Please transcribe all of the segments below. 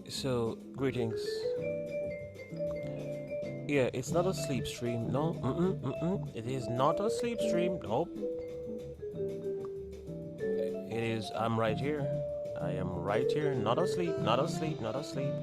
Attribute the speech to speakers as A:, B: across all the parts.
A: So, greetings. Yeah, it's not a sleep stream. No, it is not a sleep stream. Nope. It is, I'm right here. I am right here. Not asleep, not asleep, not asleep.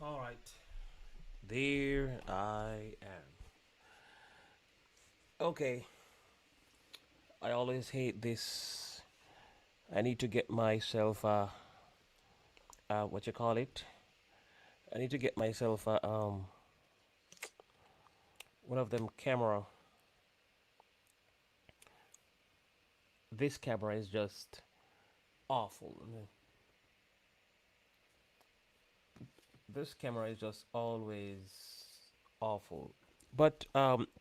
A: All right. There I am. Okay. I always hate this. I need to get myself what you call it? I need to get myself one of them camera. This camera is just awful. This camera is just always awful. But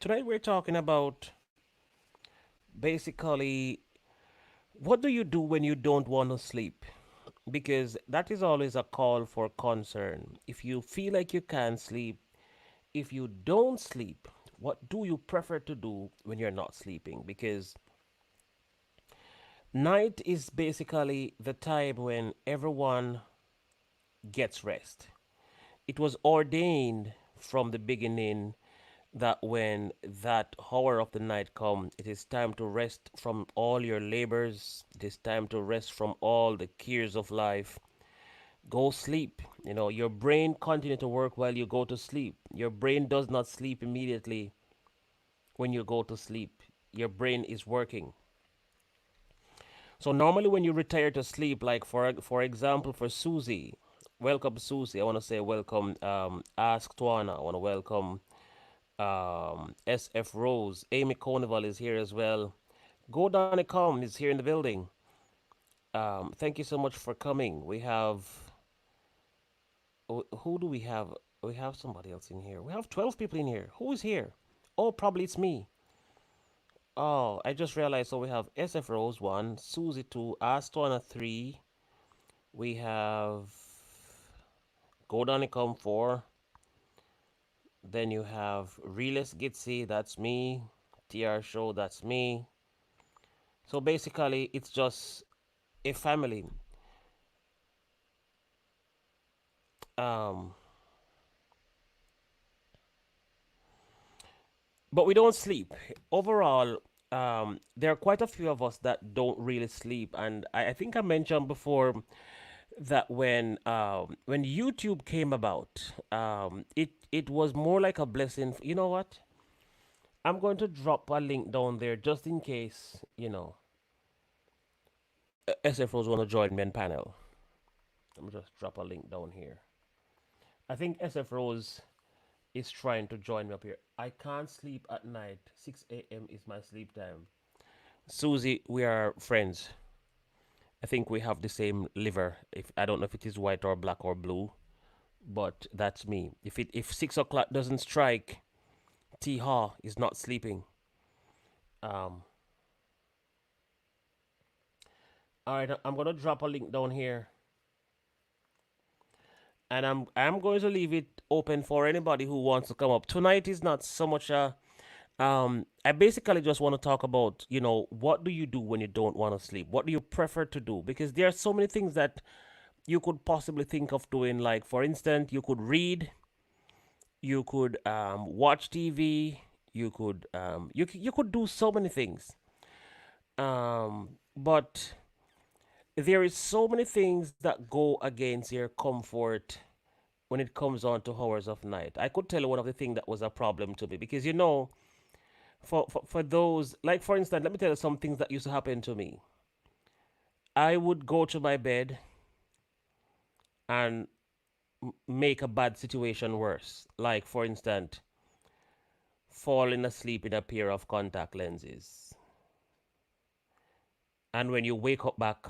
A: tonight we're talking about basically what do you do when you don't want to sleep? Because that is always a call for concern. If you feel like you can't sleep, if you don't sleep, what do you prefer to do when you're not sleeping? Because night is basically the time when everyone gets rest. It was ordained from the beginning that when that hour of the night come, it is time to rest from all your labors. It is time to rest from all the cares of life. Go sleep. You know, your brain continue to work while you go to sleep. Your brain does not sleep immediately when you go to sleep. Your brain is working. So normally when you retire to sleep, like for example for Susie, welcome Susie. I want to say welcome. Ask Twana. I want to welcome SF Rose. Amy Carnival is here as well. Go Donicom is here in the building. Thank you so much for coming. We have who do we have? We have somebody else in here. We have 12 people in here. Who is here? Oh, probably it's me. Oh, I just realized. So we have SF Rose 1, Susie 2, Astona 3. We have Go Donicom 4. Then you have Realist Gitsy, that's me. TR Show, that's me. So basically, it's just a family. Um, but we don't sleep. Overall, there are quite a few of us that don't really sleep, and I think I mentioned before that when YouTube came about, it was more like a blessing. You know what? I'm going to drop a link down there just in case SFOs want to join me on panel. Let me just drop a link down here. I think SF Rose is trying to join me up here. I can't sleep at night. 6 a.m. is my sleep time. Susie, we are friends. I think we have the same liver. If I don't know if it is white or black or blue, but that's me. If 6 o'clock doesn't strike, T Ha is not sleeping. Um, All right, I'm gonna drop a link down here, and I'm going to leave it open for anybody who wants to come up. Tonight is not so much a I basically just want to talk about, what do you do when you don't want to sleep? What do you prefer to do? Because there are so many things that you could possibly think of doing. Like, for instance, you could read, you could watch TV, you could do so many things. But there is so many things that go against your comfort when it comes on to hours of night. I could tell you one of the things that was a problem to me because for those, like, for instance, let me tell you some things that used to happen to me. I would go to my bed and make a bad situation worse. Like, for instance, falling asleep in a pair of contact lenses. And when you wake up back,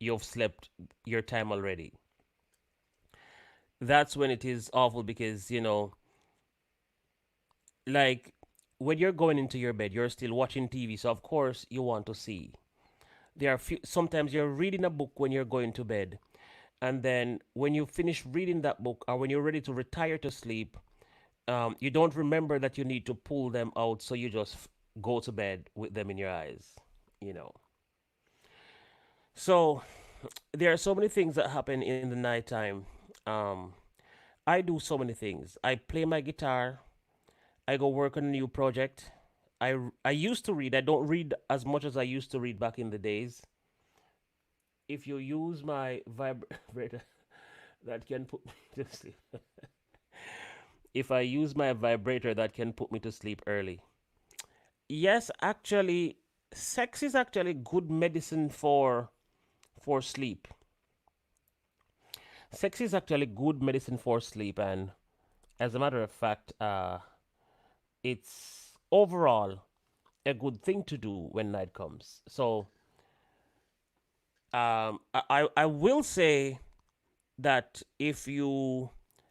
A: you've slept your time already. That's when it is awful because, like, when you're going into your bed, you're still watching TV. So, of course, you want to see. Sometimes you're reading a book when you're going to bed. And then when you finish reading that book or when you're ready to retire to sleep, you don't remember that you need to pull them out, so you just go to bed with them in your eyes, you know. So there are so many things that happen in the nighttime. Um, I do so many things. I play my guitar. I go work on a new project. I used to read. I don't read as much as I used to read back in the days. If you use my vibrator, that can put me to sleep. If I use my vibrator, that can put me to sleep early. Yes, actually, sex is actually good medicine for sleep. Sex is actually good medicine for sleep, and as a matter of fact, it's overall a good thing to do when night comes. So, I will say that if you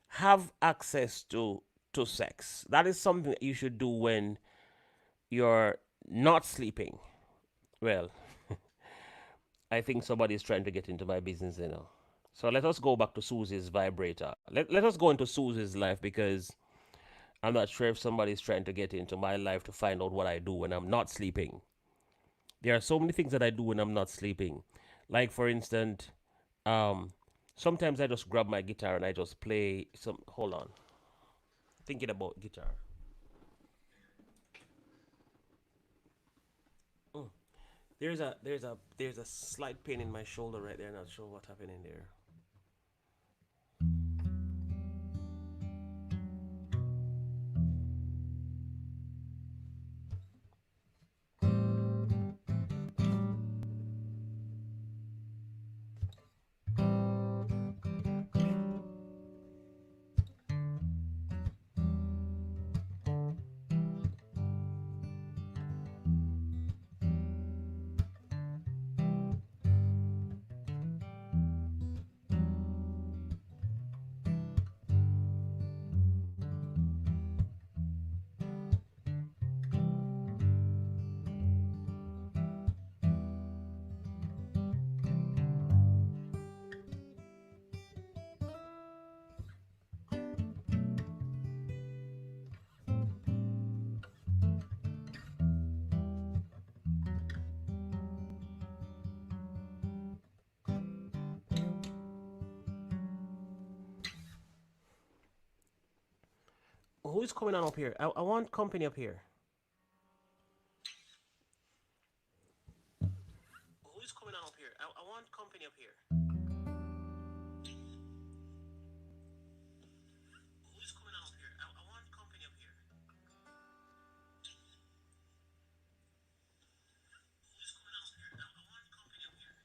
A: have access to sex, that is something that you should do when you're not sleeping. Well, I think somebody is trying to get into my business. So let us go back to Susie's vibrator. Let us go into Susie's life because I'm not sure if somebody is trying to get into my life to find out what I do when I'm not sleeping. There are so many things that I do when I'm not sleeping. Like, for instance, um, sometimes I just grab my guitar and I just play some. Hold on. Thinking about guitar. Mm. There's a slight pain in my shoulder right there. Not sure what happened in there. Who's coming on up here? I want company up here. Who's coming on up here? I want company up here. Who's coming on up here? I want company up here. Who's coming on up here? I want company up here.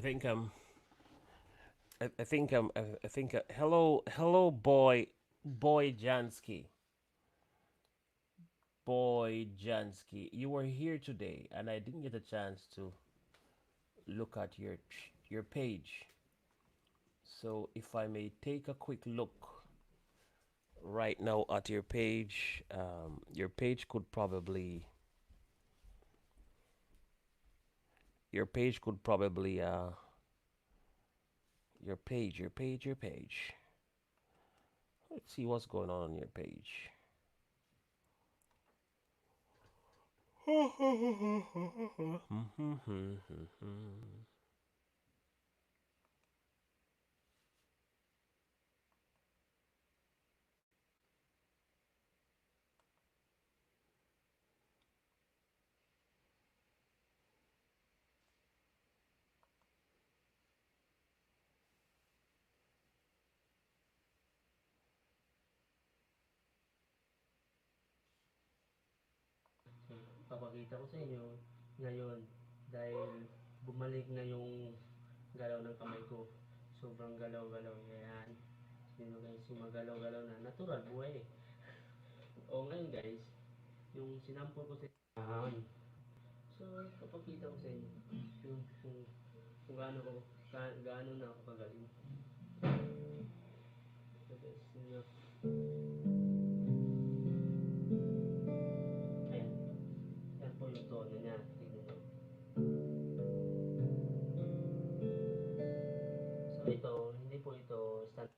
A: I think I think I think hello hello boy Jansky. Boy Jansky, you were here today and I didn't get a chance to look at your page. So if I may take a quick look right now at your page could probably your page. Let's see what's going on your page.
B: So, papakita ko sa inyo ngayon dahil bumalik na yung galaw ng kamay ko. Sobrang galaw-galaw. Yan. Sino guys, yung magalaw-galaw na. Natural, buhay eh. O ngayon guys, yung sinampol ko sa inyo. So, papakita ko sa inyo kung gaano na ako kagaling. So guys, yun na. Ayan. Yan po yung tono niya. Tignan nyo. So ito, hindi po ito standard.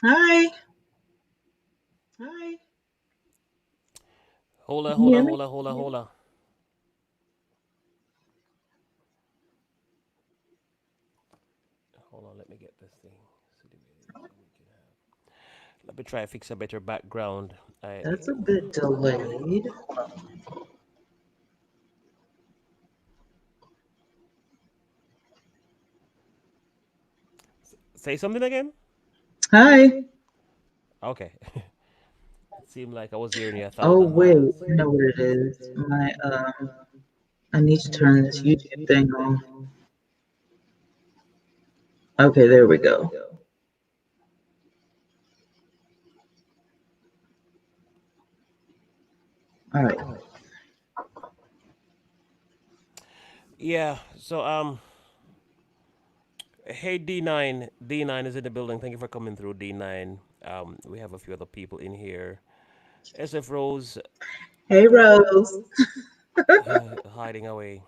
C: Hi.
A: Hola,
C: Can you
A: hola,
C: hear me?
A: hola, hola, hola. Hold on, let me get this thing. So we can have. Let me try to fix a better background. I
C: That's a bit delayed.
A: say something again.
C: Hi.
A: Okay. It seemed like I was hearing you a
C: Oh
A: thousand
C: wait,
A: miles.
C: I know what it is. I need to turn this YouTube thing on. Okay, there we go. All right.
A: Yeah. So hey D9 is in the building. Thank you for coming through D9. We have a few other people in here. SF Rose
C: Hey Rose.
A: hiding away.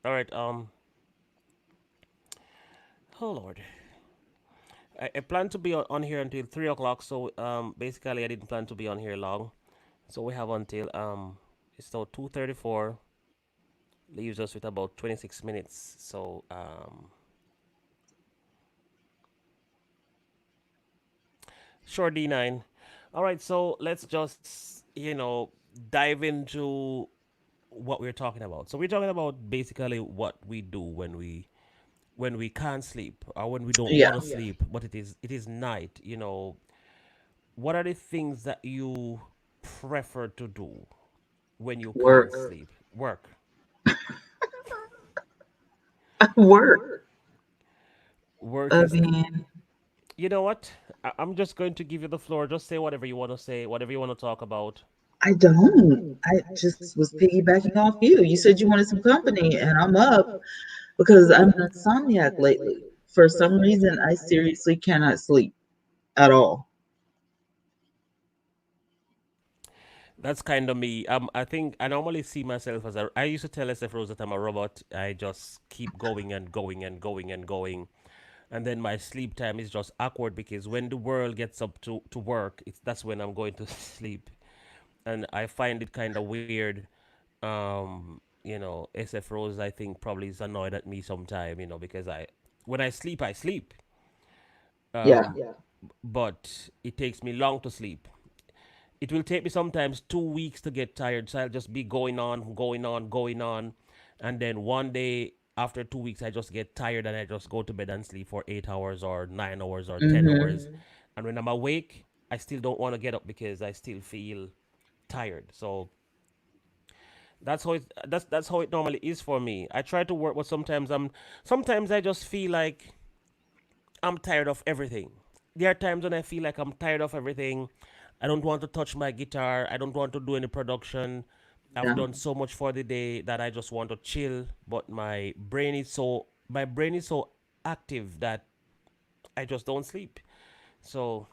A: All right. Oh Lord. I plan to be on here until 3 o'clock. So basically I didn't plan to be on here long. So we have until it's now 2:34. Leaves us with about 26 minutes. So sure D9. All right. So let's just dive into what we're talking about. So we're talking about basically what we do when we can't sleep or when we don't
C: Yeah.
A: want to sleep, but it is night. What are the things that you prefer to do when you can't
C: Work.
A: sleep? Work.
C: Work.
A: Work
C: I
A: is.
C: mean,
A: You know what? I'm just going to give you the floor. Just say whatever you want to say, whatever you want to talk about.
C: I don't. I just was piggybacking off you. You said you wanted some company, and I'm up because I'm an insomniac lately. For some reason, I seriously cannot sleep at all.
A: That's kind of me. I think I normally see myself as a. I used to tell SF Rose that I'm a robot. I just keep going and going and going and going, and then my sleep time is just awkward because when the world gets up to work, that's when I'm going to sleep, and I find it kind of weird. SF Rose I think probably is annoyed at me sometime. Because when I sleep, I sleep.
C: Yeah.
A: Um, but it takes me long to sleep. It will take me sometimes 2 weeks to get tired. So I'll just be going on, going on, going on. And then one day after 2 weeks, I just get tired and I just go to bed and sleep for 8 hours or 9 hours or 10
C: Mm-hmm.
A: hours. And when I'm awake, I still don't want to get up because I still feel tired. So that's how it normally is for me. I try to work, but sometimes I just feel like I'm tired of everything. There are times when I feel like I'm tired of everything. I don't want to touch my guitar. I don't want to do any production. I've
C: Yeah.
A: done so much for the day that I just want to chill, but my brain is so active that I just don't sleep. So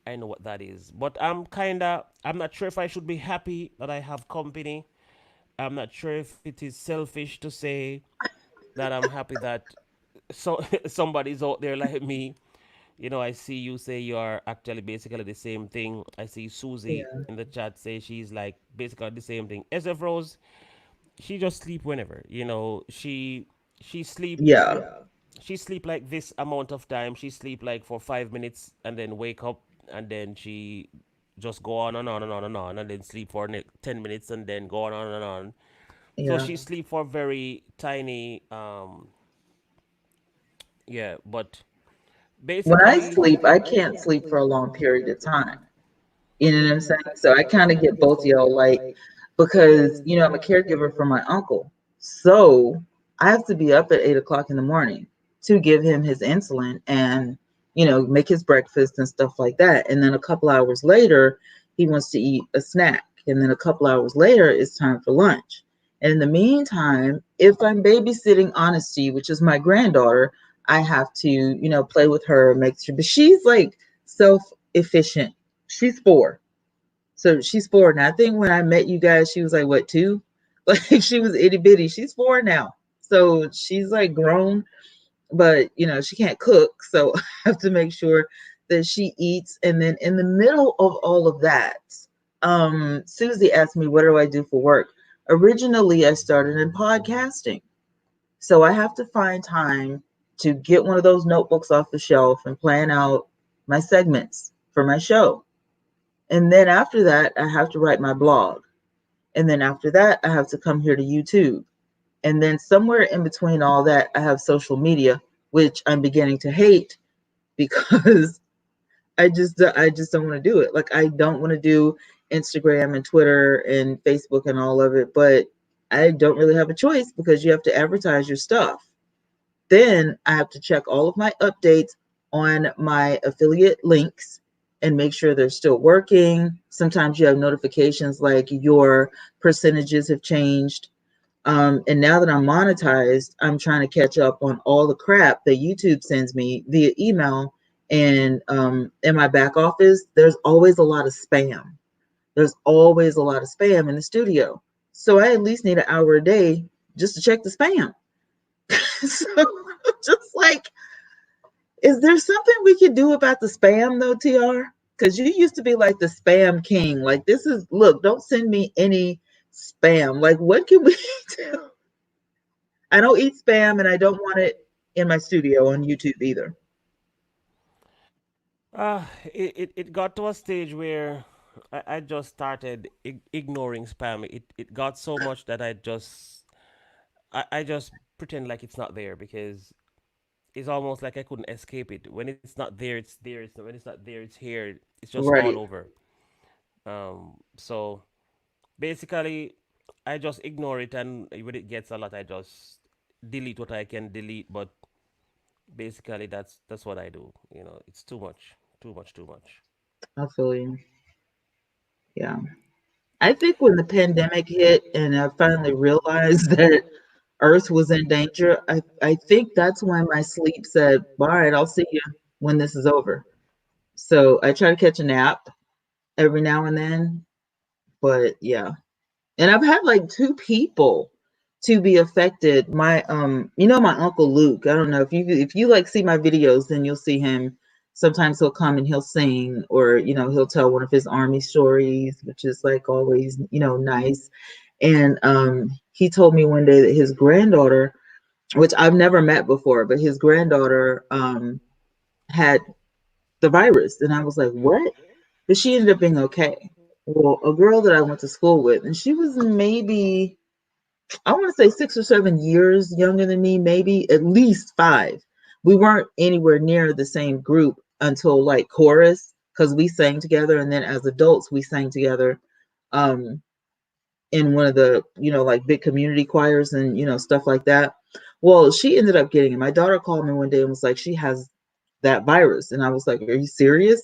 A: I know what that is. But I'm not sure if I should be happy that I have company. I'm not sure if it is selfish to say that I'm happy that somebody's out there like me. I see you say you are actually basically the same thing. I see Susie
C: Yeah.
A: in the chat say she's like basically the same thing. SF Rose, she just sleep whenever. She sleep
C: Yeah.
A: she sleep like this amount of time. She sleep like for 5 minutes and then wake up and then she just go on and on and on and on and then sleep for 10 minutes and then go on and on. So
C: Yeah.
A: she sleep for very tiny yeah, but
C: When I
A: basically
C: sleep, I can't sleep for a long period of time. You know what I'm saying? So I kind of get both of y'all, like, because, I'm a caregiver for my uncle. So I have to be up at 8 o'clock in the morning to give him his insulin and, make his breakfast and stuff like that. And then a couple hours later, he wants to eat a snack. And then a couple hours later, it's time for lunch. And in the meantime, if I'm babysitting Honesty, which is my granddaughter, I have to, play with her, make sure, but she's like self efficient. She's 4. So she's 4 now. I think when I met you guys, she was like, what, 2? Like she was itty bitty. She's 4 now. So she's like grown, but she can't cook. So I have to make sure that she eats. And then in the middle of all of that, Susie asked me, what do I do for work? Originally, I started in podcasting. So I have to find time to get one of those notebooks off the shelf and plan out my segments for my show. And then after that, I have to write my blog. And then after that, I have to come here to YouTube. And then somewhere in between all that, I have social media, which I'm beginning to hate because I just don't want to do it. Like I don't want to do Instagram and Twitter and Facebook and all of it, but I don't really have a choice because you have to advertise your stuff. Then I have to check all of my updates on my affiliate links and make sure they're still working. Sometimes you have notifications like your percentages have changed. And now that I'm monetized, I'm trying to catch up on all the crap that YouTube sends me via email. And in my back office, there's always a lot of spam. There's always a lot of spam in the studio. So I at least need an hour a day just to check the spam. So just like, is there something we could do about the spam though, TR? Because you used to be like the spam king. Like this is look, don't send me any spam. Like what can we do? I don't eat spam and I don't want it in my studio on YouTube either.
A: it got to a stage where I just started ignoring spam. It got so much that I just pretend like it's not there because it's almost like I couldn't escape it. When it's not there, it's there. When it's not there, it's here. It's just all
C: Right.
A: over. So basically, I just ignore it, and when it gets a lot, I just delete what I can delete. But basically, that's what I do. It's too much, too much, too much.
C: I feel you. Yeah. I think when the pandemic hit and I finally realized that Earth was in danger, I think that's when my sleep said, all right, I'll see you when this is over. So I try to catch a nap every now and then. But yeah. And I've had like two people to be affected. My uncle Luke. I don't know if you like see my videos, then you'll see him. Sometimes he'll come and he'll sing, or he'll tell one of his army stories, which is like always nice. And he told me one day that his granddaughter, which I've never met before, but his granddaughter had the virus, and I was like, what? But she ended up being okay. Well, a girl that I went to school with, and she was maybe, I want to say 6 or 7 years younger than me, maybe at least 5. We weren't anywhere near the same group until like chorus, because we sang together, and then as adults we sang together um, in one of the like big community choirs and stuff like that. Well, she ended up getting it. My daughter called me one day and was like, she has that virus, and I was like, are you serious?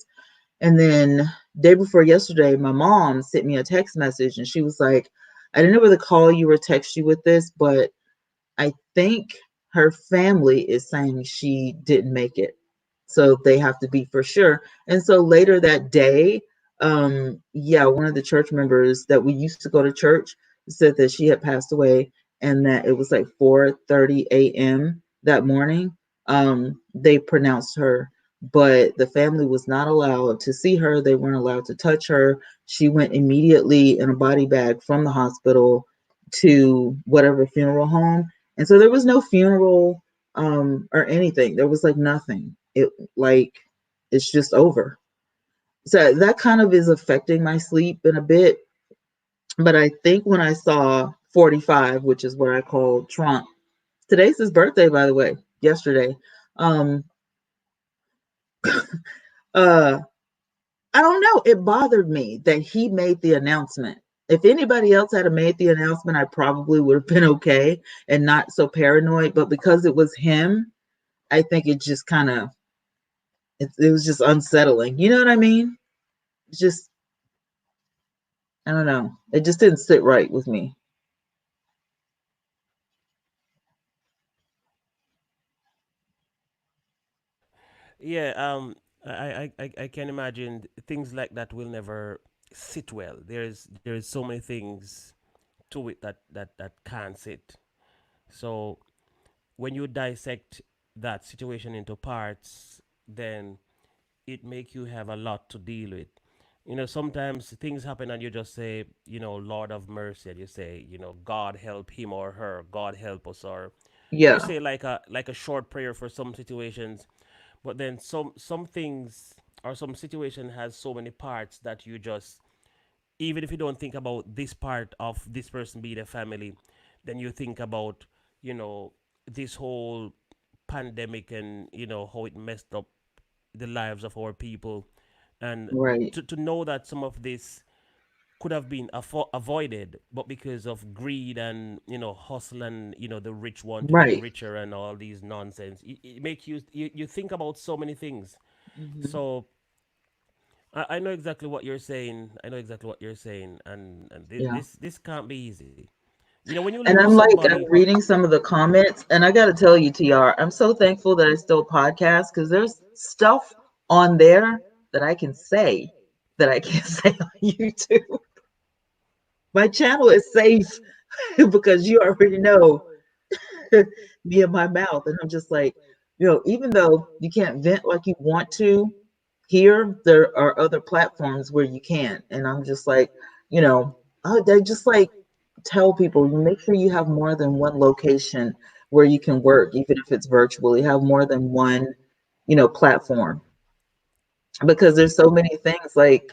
C: And then day before yesterday, my mom sent me a text message and she was like, I didn't know whether to call you or text you with this, but I think her family is saying she didn't make it. So they have to be for sure. And so later that day, yeah, one of the church members that we used to go to church said that she had passed away and that it was like 4:30 a.m. that morning. They pronounced her, but the family was not allowed to see her. They weren't allowed to touch her. She went immediately in a body bag from the hospital to whatever funeral home, and so there was no funeral or anything. There was like nothing. It like it's just over. So that kind of is affecting my sleep in a bit. But I think when I saw 45, which is where I called Trump, today's his birthday, by the way, yesterday. Um, uh, I don't know. It bothered me that he made the announcement. If anybody else had made the announcement, I probably would have been okay and not so paranoid. But because it was him, I think it just kind of it was just unsettling. You know what I mean? It's just I don't know. It just didn't sit right with me.
A: Yeah, I can imagine things like that will never sit well. There's so many things to it that can't sit. So when you dissect that situation into parts, then it make you have a lot to deal with. Sometimes things happen and you just say, Lord of mercy, and you say, God help him or her, God help us, or you
C: Yeah.
A: say like a short prayer for some situations, but then some things or some situation has so many parts that you just, even if you don't think about this part of this person being a family, then you think about, you know, this whole pandemic and how it messed up the lives of our people, and
C: Right.
A: to know that some of this could have been avoided, but because of greed and hustle and the rich want to get
C: Right.
A: richer and all these nonsense, it make you think about so many things.
C: Hmm.
A: So I know exactly what you're saying. I know exactly what you're saying, and
C: Yeah.
A: this can't be easy. When you
C: And
A: lose
C: I'm like, I'm
A: somebody.
C: reading some of the comments, and I got to tell you, TR, I'm so thankful that I still podcast because there's stuff on there that I can say that I can't say on YouTube. My channel is safe because you already know me and my mouth. And I'm just like, even though you can't vent like you want to here, there are other platforms where you can. And I'm just like, they just like tell people, you make sure you have more than one location where you can work, even if it's virtually, have more than one, platform because there's so many things like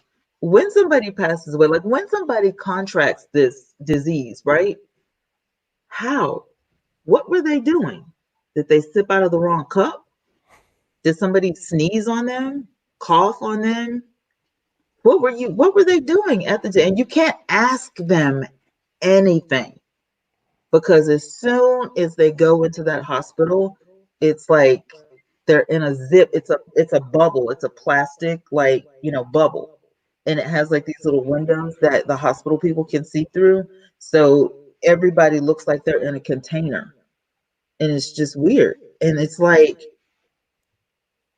C: when somebody passes away, like when somebody contracts this disease, right? How? What were they doing? Did they sip out of the wrong cup? Did somebody sneeze on them? Cough on them? What were they doing at the day? And you can't ask them anything because as soon as they go into that hospital, it's like they're in a zip. It's a bubble. It's a plastic like, bubble. And it has like these little windows that the hospital people can see through. So everybody looks like they're in a container. And it's just weird. And it's like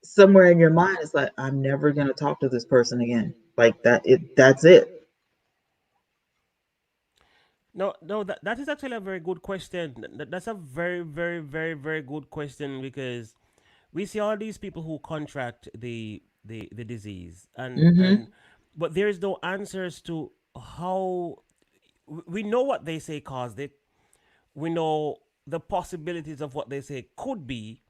C: somewhere in your mind it's like, I'm never gonna talk to this person again. Like that's it.
A: No, no, that is actually a very good question. That's a very, very, very, very good question because we see all these people who contract the disease, and
C: Mm-hmm.
A: but there is no answers to how we know what they say caused it. We know the possibilities of what they say could be,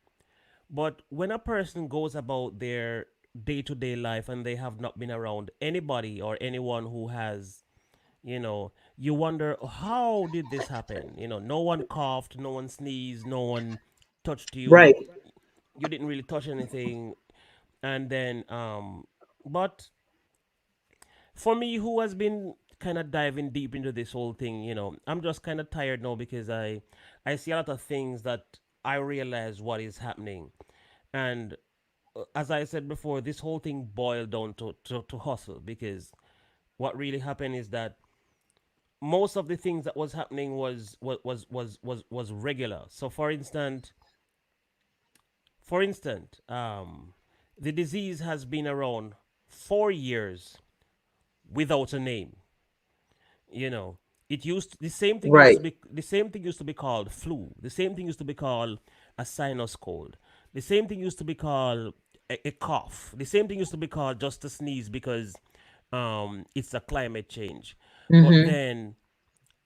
A: but when a person goes about their day to day life and they have not been around anybody or anyone who has, you wonder how did this happen? No one coughed, no one sneezed, no one touched you.
C: Right.
A: You didn't really touch anything, and then but for me, who has been kind of diving deep into this whole thing, I'm just kind of tired now because I see a lot of things that I realize what is happening, and as I said before, this whole thing boiled down to hustle because what really happened is that most of the things that was happening was regular. So for instance, the disease has been around 4 years without a name. You know,
C: Right.
A: the same thing used to be called flu. The same thing used to be called a sinus cold. The same thing used to be called a cough. The same thing used to be called just a sneeze because it's a climate change. But
C: Mm-hmm.
A: then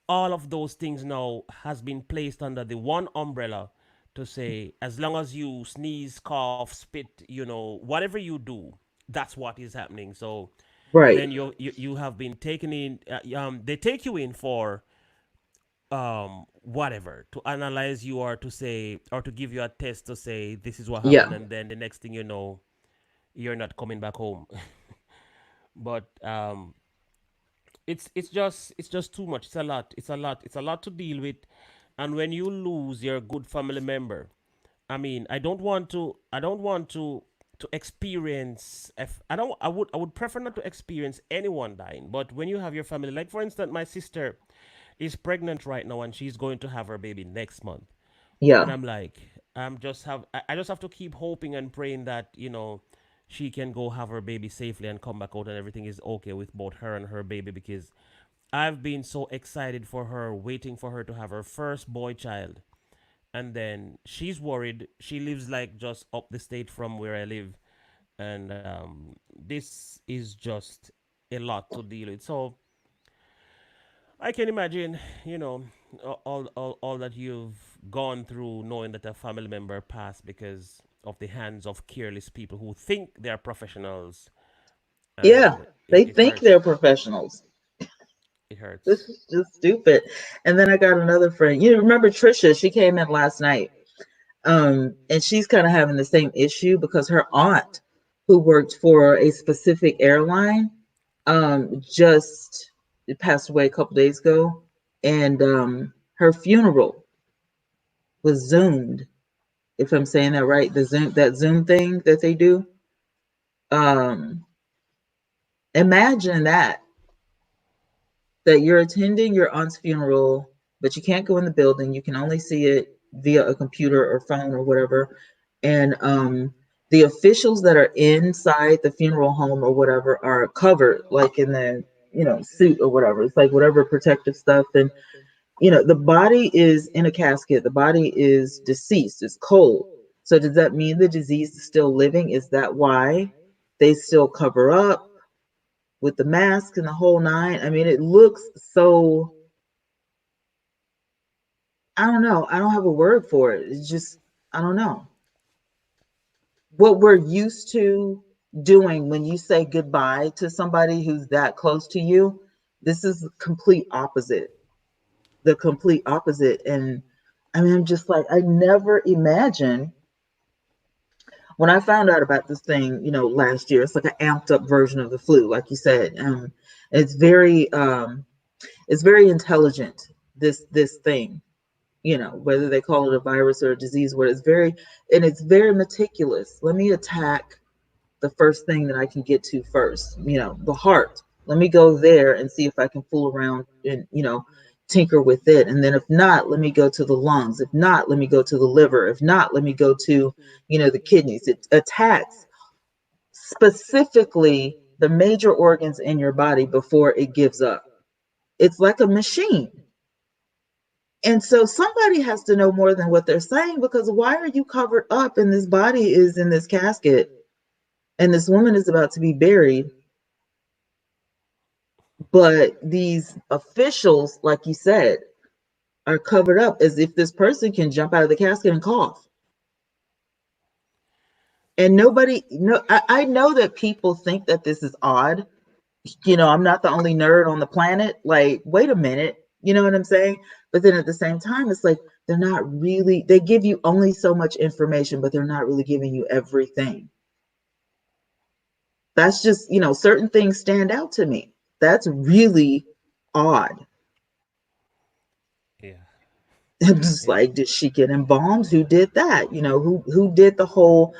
A: all of those things now has been placed under the one umbrella to say as long as you sneeze, cough, spit, whatever you do, that's what is happening. So
C: Right.
A: then you have been taken in. They take you in for whatever to analyze you or to say or to give you a test to say this is what happened,
C: Yeah.
A: and then the next thing you know, you're not coming back home. But it's just too much. It's a lot. It's a lot to deal with, and when you lose your good family member, I mean, I don't want to experience. If I don't, I would prefer not to experience anyone dying. But when you have your family, like for instance, my sister is pregnant right now, and she's going to have her baby next month. And
C: Yeah.
A: I'm like, I just have to keep hoping and praying that she can go have her baby safely and come back out, and everything is okay with both her and her baby because I've been so excited for her, waiting for her to have her first boy child, and then she's worried. She lives like just up the state from where I live, and this is just a lot to deal with. So I can imagine, you know, all that you've gone through, knowing that a family member passed because of the hands of careless people who think they're professionals,
C: Yeah.
A: and it,
C: They
A: it
C: think they're
A: hurts.
C: professionals.
A: It
C: This
A: hurts.
C: is just stupid. And then I got another friend. You remember Trisha? She came in last night. And she's kind of having the same issue because her aunt, who worked for a specific airline, just passed away a couple days ago, and her funeral was zoomed. If I'm saying that right, that Zoom thing that they do. Um, Imagine that you're attending your aunt's funeral, but you can't go in the building. You can only see it via a computer or phone or whatever. And the officials that are inside the funeral home or whatever are covered, like in the suit or whatever. It's like whatever protective stuff. And the body is in a casket. The body is deceased. It's cold. So does that mean the disease is still living? Is that why they still cover up with the mask and the whole nine? I mean, it looks so, I don't know. I don't have a word for it. It's just, I don't know. What we're used to. doing when you say goodbye to somebody who's that close to you. This is complete opposite, the complete opposite. And I mean, I'm just like, I never imagined when I found out about this thing, last year. It's like an amped up version of the flu, like you said. It's very, it's very intelligent. This thing, whether they call it a virus or a disease, where it's very meticulous. Let me attack the first thing that I can get to first, the heart. Let me go there and see if I can fool around and, tinker with it. And then if not, let me go to the lungs. If not, let me go to the liver. If not, let me go to, the kidneys. It attacks specifically the major organs in your body before it gives up. It's like a machine. And so somebody has to know more than what they're saying, because why are you covered up and this body is in this casket and this woman is about to be buried, but these officials, like you said, are covered up as if this person can jump out of the casket and cough. And nobody, no, I know that people think that this is odd. I'm not the only nerd on the planet. Like, wait a minute, you know what I'm saying? But then at the same time, it's like they're not really, they give you only so much information, but they're not really giving you everything. That's just, certain things stand out to me. That's really odd.
A: Yeah.
C: I'm just
A: It,
C: like, did she get embalmed? Who did that? Who did the whole,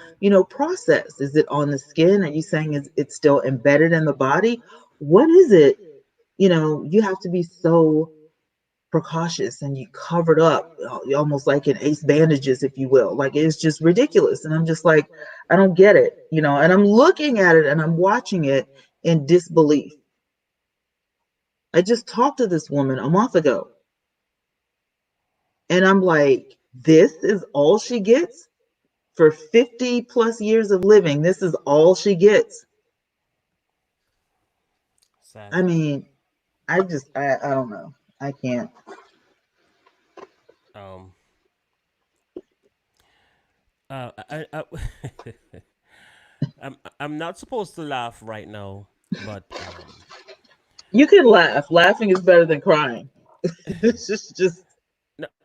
C: process? Is it on the skin? Are you saying it's still embedded in the body? What is it? You have to be so precautious and you covered up, almost like in ace bandages, if you will. Like, it's just ridiculous. And I'm just like, I don't get it, and I'm looking at it and I'm watching it in disbelief. I just talked to this woman a month ago and I'm like, this is all she gets for 50 plus years of living. This is all she gets.
A: sad.
C: I mean, I don't know. I can't.
A: Um, I I'm not supposed to laugh right now, but
C: You can laugh. Laughing is better than crying. It's just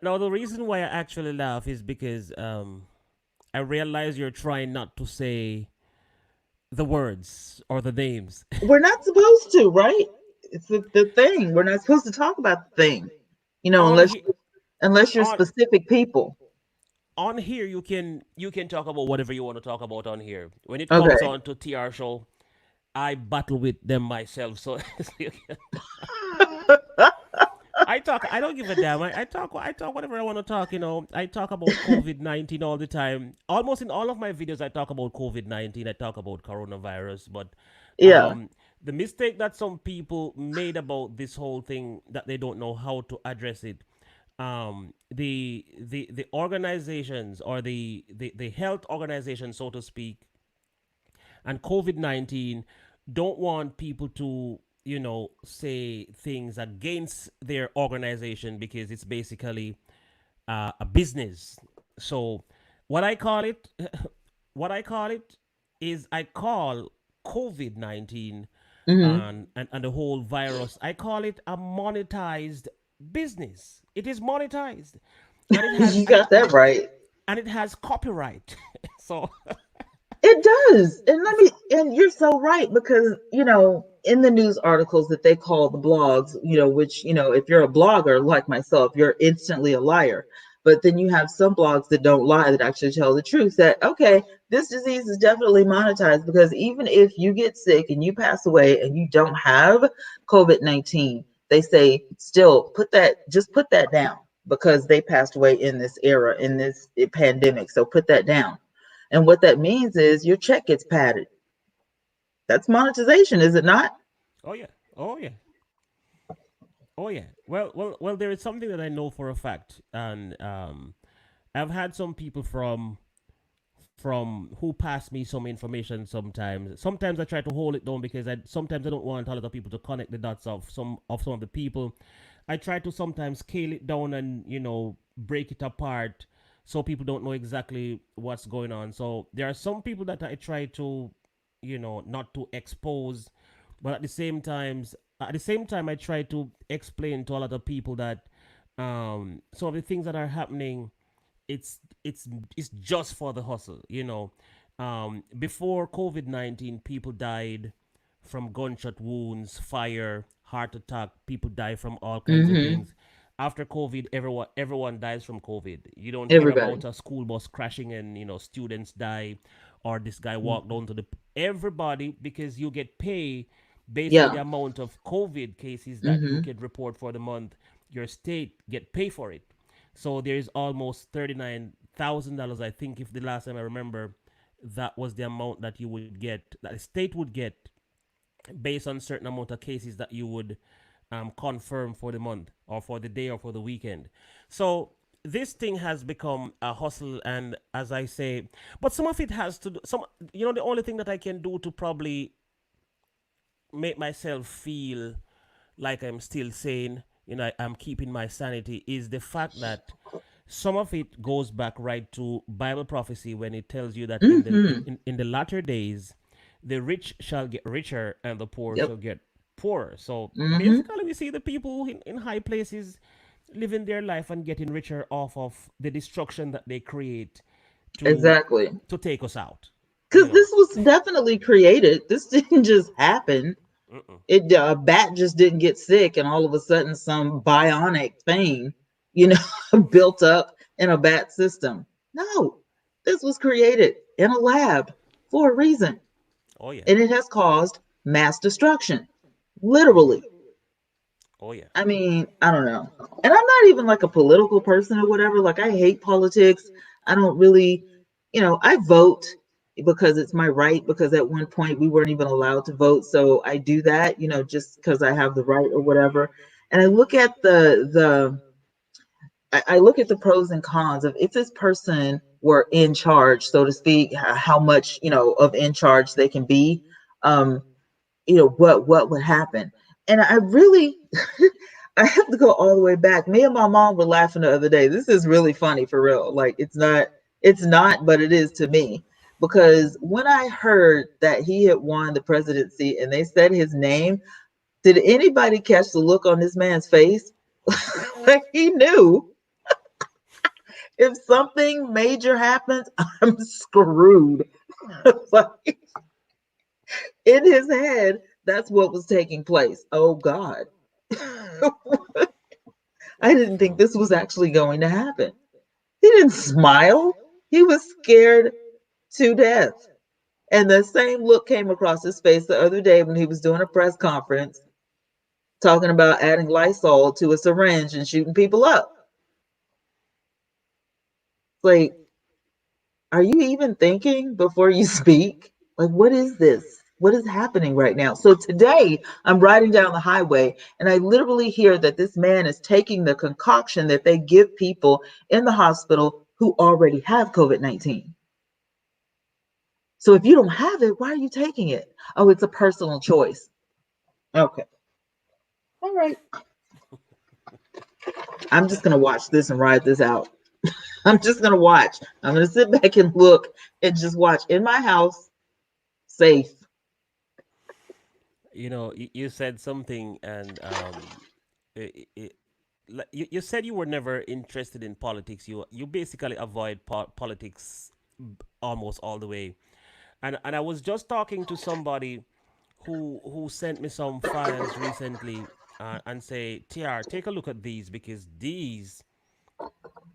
A: now the reason why I actually laugh is because I realize you're trying not to say the words or the names.
C: we're not supposed to, right? It's the thing. We're not supposed to talk about the thing,
A: on
C: unless
A: here
C: unless you're
A: on
C: specific people.
A: on here you can talk about whatever you want to talk about on here. When it comes
C: Okay.
A: on to TR show, I battle with them myself. So I talk. I don't give a damn. I talk. I talk whatever I want to talk. I talk about COVID-19 all the time. Almost in all of my videos, I talk about COVID-19. I talk about coronavirus. But
C: Yeah.
A: the mistake that some people made about this whole thing, that they don't know how to address it. The organizations, or the health organizations, so to speak, and COVID-19 don't want people to, say things against their organization, because it's basically a business. So what I call it, what I call it is, I call COVID-19
C: Hmm.
A: and the whole virus, I call it a monetized business. It is monetized, and it has
C: You got that right.
A: and it has copyright. So
C: It does. And and you're so right, because, in the news articles that they call the blogs, which, if you're a blogger like myself, you're instantly a liar. But then you have some blogs that don't lie, that actually tell the truth, that, okay, this disease is definitely monetized, because even if you get sick and you pass away and you don't have COVID-19, they say, still just put that down, because they passed away in this era, in this pandemic. So put that down. And what that means is your check gets padded. That's monetization, is it not?
A: oh yeah, oh yeah, oh yeah. Well. There is something that I know for a fact, and I've had some people from who pass me some information. Sometimes I try to hold it down, because I don't want a lot of people to connect the dots of some of the people. I try to sometimes scale it down and, break it apart, so people don't know exactly what's going on. So there are some people that I try to, not to expose, but at the same time I try to explain to a lot of people that some of the things that are happening, it's it's it's just for the hustle. Before COVID-19, people died from gunshot wounds, fire, heart attack. People die from all kinds of
C: Mm-hmm.
A: things. After COVID, everyone dies from COVID. You don't hear about
C: Everybody.
A: a school bus crashing and students die, or this guy
C: Mm.
A: walked onto the everybody, because you get paid based on the
C: Yeah.
A: amount of COVID cases that you
C: Mm-hmm.
A: can report for the month. Your state get paid for it. So there is almost $39,000. I think, if the last time I remember, that was the amount that you would get, that the state would get, based on certain amount of cases that you would confirm for the month or for the day or for the weekend. So this thing has become a hustle, and as I say, but some of it has to do some. The only thing that I can do to probably make myself feel like I'm still sane, I'm keeping my sanity, is the fact that some of it goes back right to Bible prophecy, when it tells you that
C: Mm-hmm.
A: in the latter days, the rich shall get richer and the poor
C: Yep.
A: shall get poorer. So
C: Mm-hmm.
A: basically, we see the people in high places living their life and getting richer off of the destruction that they create to
C: Exactly.
A: to take us out. You
C: Because
A: know.
C: this was definitely created. This didn't just happen.
A: Mm-mm.
C: It a bat just didn't get sick, and all of a sudden, some bionic thing, you know, built up in a bat system. No, this was created in a lab for a reason,
A: Oh yeah.
C: and it has caused mass destruction,
A: Mm-hmm.
C: literally.
A: Oh yeah.
C: I mean, I don't know. And I'm not even like a political person or whatever. Like, I hate politics. I don't really, I vote because it's my right, because at one point we weren't even allowed to vote. So I do that, just because I have the right or whatever. And I look at I look at the pros and cons of, if this person were in charge, so to speak, how much, of in charge they can be. Um, what would happen. And I really I have to go all the way back. Me and my mom were laughing the other day. This is really funny, for real. Like, it's not, but it is to me. Because when I heard that he had won the presidency and they said his name, did anybody catch the look on this man's face? Like, he knew, if something major happens, I'm screwed. Like, in his head, that's what was taking place. Oh God. I didn't think this was actually going to happen. He didn't smile. He was scared to death. And the same look came across his face the other day when he was doing a press conference talking about adding Lysol to a syringe and shooting people up. Like, are you even thinking before you speak? Like, what is this? What is happening right now? So today, I'm riding down the highway and I literally hear that this man is taking the concoction that they give people in the hospital who already have COVID-19. So if you don't have it, why are you taking it? Oh, it's a personal choice. Okay. All right. I'm just going to watch this and ride this out. I'm just going to watch. I'm going to sit back and look and just watch in my house, safe.
A: You said something, and you said you were never interested in politics. You basically avoid politics almost all the way. And I was just talking to somebody who sent me some files recently, and say, TR, take a look at these, because these,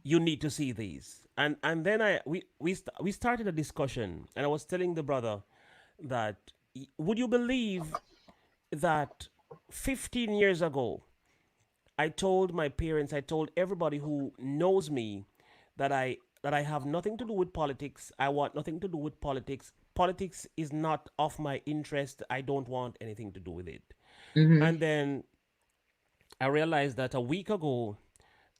A: you need to see these. And then we started a discussion, and I was telling the brother that, would you believe that 15 years ago, I told my parents, I told everybody who knows me, that I have nothing to do with politics. I want nothing to do with politics. Politics is not of my interest. I don't want anything to do with it.
C: Hmm.
A: And then I realized that a week ago,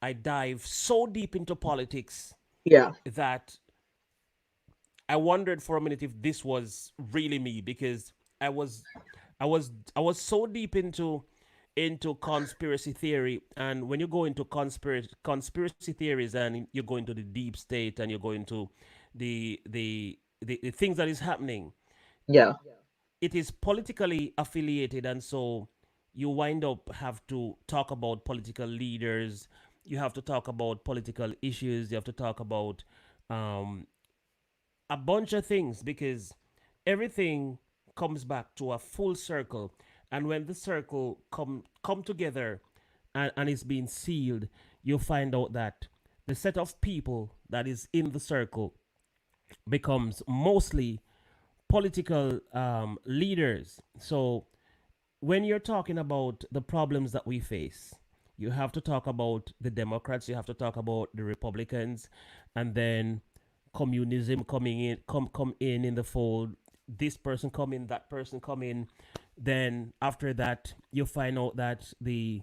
A: I dived so deep into politics
C: Yeah.
A: that I wondered for a minute if this was really me, because I was I was so deep into conspiracy theory. And when you go into conspiracy theories, and you go into the deep state, and you go into the things that is happening,
C: Yeah.
A: it is politically affiliated, and so you wind up have to talk about political leaders, you have to talk about political issues, you have to talk about um, a bunch of things, because everything comes back to a full circle. And when the circle come together, and is being sealed, you find out that the set of people that is in the circle becomes mostly political leaders. So when you're talking about the problems that we face, you have to talk about the Democrats, you have to talk about the Republicans, and then communism coming in, come in the fold. This person come in, that person come in. Then after that, you find out that the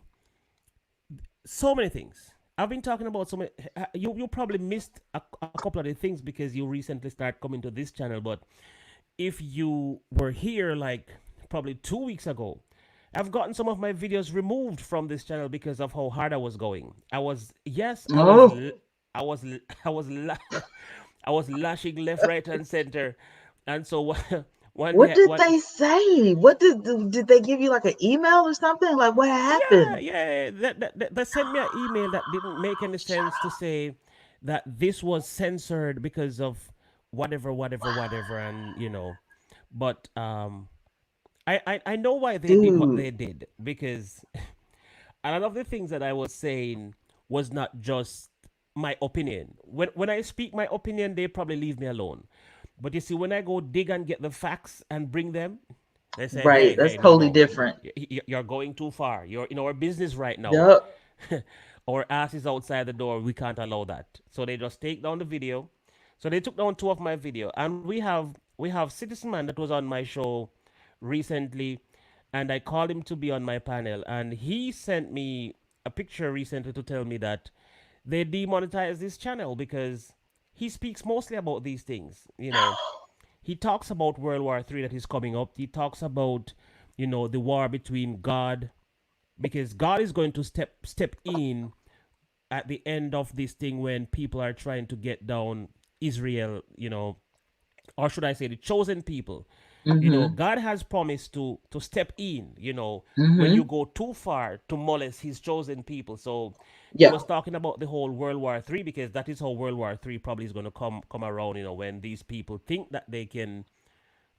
A: so many things. I've been talking about so many. You probably missed a couple of the things because you recently started coming to this channel. But if you were here like probably 2 weeks ago, I've gotten some of my videos removed from this channel because of how hard I was going. I was yes,
C: Oh,
A: I was I was I was lashing left, right, and center, and so one
C: what
A: day
C: did
A: one
C: they say? What did they give you like an email or something? Like what
A: yeah,
C: happened?
A: yeah, they sent me an email that didn't make any sense to say that this was censored because of whatever, and but I know why they did what
C: Dude,
A: they did, because a lot of the things that I was saying was not just my opinion. When I speak my opinion, they probably leave me alone. But you see, when I go dig and get the facts and bring them, they say,
C: right.
A: "Hey,
C: That's
A: hey, no,
C: totally
A: no,
C: different.
A: you're going too far. You're in our business right now.
C: Yup.
A: Our ass is outside the door. We can't allow that." So they just take down the video. So they took down two of my video, and we have Citizen Man that was on my show recently, and I called him to be on my panel, and he sent me a picture recently to tell me that they demonetized this channel because he speaks mostly about these things. He talks about World War III that is coming up. He talks about, the war between God, because God is going to step in at the end of this thing when people are trying to get down Israel, or should I say the chosen people.
C: Mm-hmm.
A: God has promised to step in, when you
C: Mm-hmm.
A: go too far to molest his chosen people. So he
C: Yeah.
A: was talking about the whole World War III, because that is how World War III probably is going to come around, when these people think that they can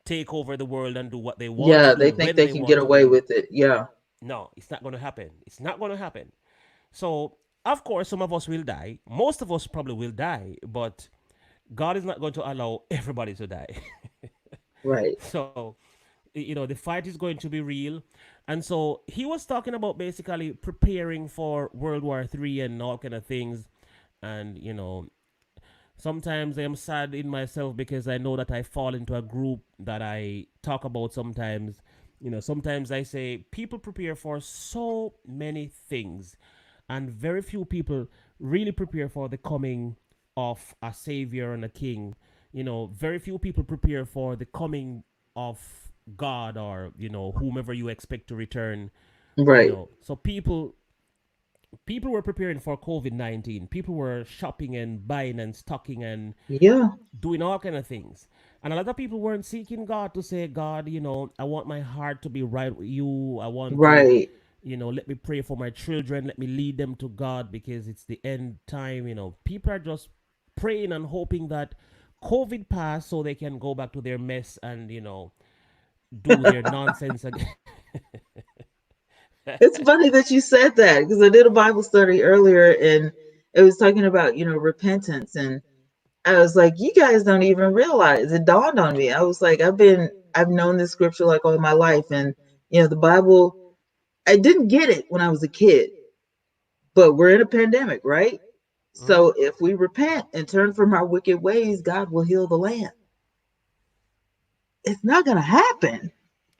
A: take over the world and do what they want to
C: Yeah,
A: do
C: they think
A: when
C: they
A: they
C: can get
A: want to
C: away
A: do.
C: with it. Yeah.
A: No, it's not going to happen. It's not going to happen. So, of course, some of us will die. Most of us probably will die, but God is not going to allow everybody to die.
C: Right.
A: So, the fight is going to be real. And so he was talking about basically preparing for World War III and all kind of things. And, sometimes I am sad in myself because I know that I fall into a group that I talk about sometimes. Sometimes I say people prepare for so many things, and very few people really prepare for the coming of a savior and a king. Very few people prepare for the coming of God, or whomever you expect to return.
C: Right.
A: So people were preparing for COVID-19. People were shopping and buying and stocking and
C: Yeah.
A: doing all kind of things. And a lot of people weren't seeking God to say, God, I want my heart to be right with you. I want to,
C: Right.
A: let me pray for my children. Let me lead them to God because it's the end time. People are just praying and hoping that COVID pass so they can go back to their mess and, do their nonsense again.
C: It's funny that you said that because I did a Bible study earlier and it was talking about, repentance. And I was like, you guys don't even realize. It dawned on me. I was like, I've known this scripture like all my life. And, the Bible, I didn't get it when I was a kid, but we're in a pandemic, right?
A: Mm-hmm.
C: So if we repent and turn from our wicked ways, God will heal the land. It's not going to happen.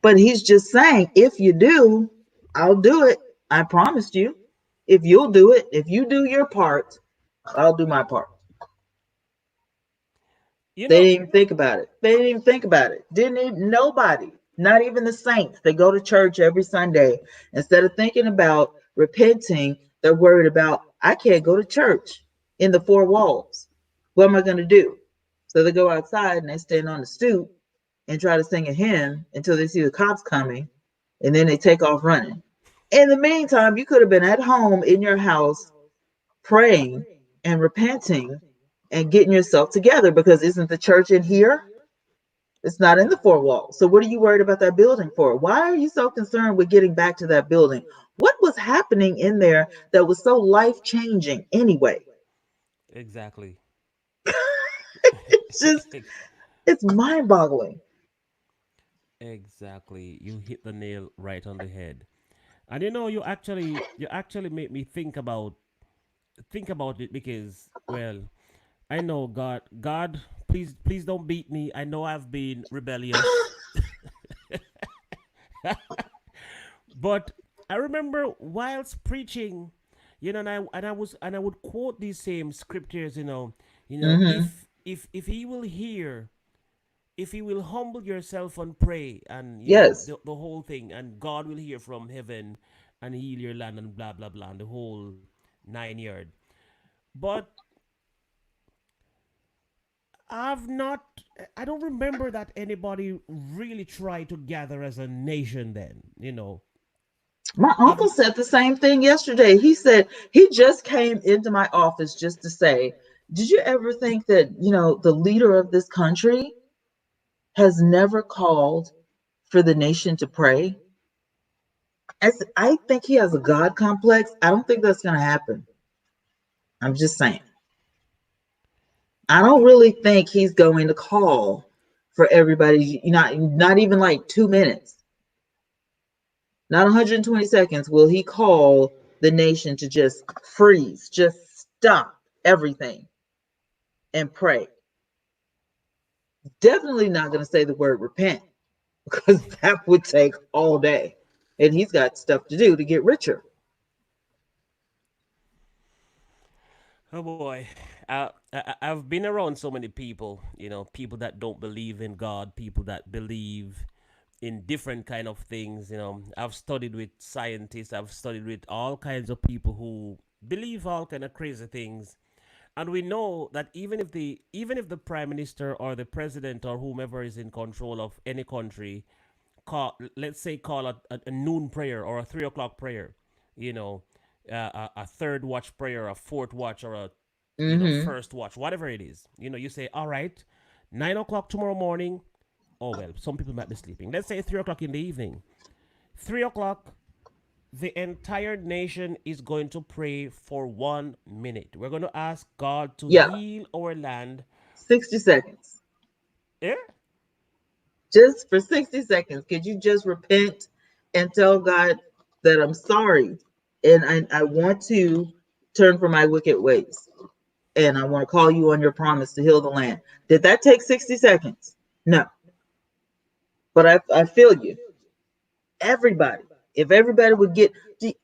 C: But he's just saying, if you do, I'll do it. I promised you. If you'll do it, if you do your part, I'll do my part.
A: You
C: They
A: know,
C: didn't even think about it. They didn't even think about it. Didn't even nobody, not even the saints. They go to church every Sunday. Instead of thinking about repenting, they're worried about I can't go to church in the 4 walls. What am I going to do? So they go outside and they stand on the stoop and try to sing a hymn until they see the cops coming, and then they take off running. In the meantime, you could have been at home in your house praying and repenting and getting yourself together, because isn't the church in here? It's not in the four walls. So what are you worried about that building for? Why are you so concerned with getting back to that building? What was happening in there that was so life changing anyway?
A: Exactly.
C: It's just, it's mind boggling.
A: Exactly. You hit the nail right on the head. And you actually make me think about it because, well, I know God, please don't beat me. I know I've been rebellious. But I remember whilst preaching, and I would quote these same scriptures,
C: Mm-hmm.
A: if he will hear, if you will humble yourself and pray, and
C: Yes.
A: the whole thing, and God will hear from heaven and heal your land, and blah blah blah, and the whole 9 yard. But I've not I don't remember that anybody really tried to gather as a nation then.
C: My
A: I've
C: uncle said the same thing yesterday. He said he just came into my office just to say, did you ever think that, the leader of this country has never called for the nation to pray? I think he has a God complex. I don't think that's going to happen. I'm just saying. I don't really think he's going to call for everybody, not even like 2 minutes, not 120 seconds will he call the nation to just freeze, just stop everything and pray. Definitely not going to say the word repent because that would take all day. And he's got stuff to do to get richer.
A: Oh boy, I've been around so many people. People that don't believe in God, people that believe in different kind of things. I've studied with scientists. I've studied with all kinds of people who believe all kind of crazy things. And we know that even if the prime minister or the president or whomever is in control of any country let's say call a noon prayer or a 3 o'clock prayer, you know, a third watch prayer, a fourth watch, or a
C: Mm-hmm.
A: first watch, whatever it is. You say, all right, 9 o'clock tomorrow morning. Oh well, some people might be sleeping. Let's say 3 o'clock in the evening. 3 o'clock, the entire nation is going to pray for 1 minute. We're going to ask God to
C: Yeah,
A: heal our land.
C: 60 seconds.
A: Yeah,
C: Just for 60 seconds, could you just repent and tell God that I'm sorry and I want to turn from my wicked ways and I want to call you on your promise to heal the land? Did that take 60 seconds? No, but I feel you. Everybody, if everybody would get,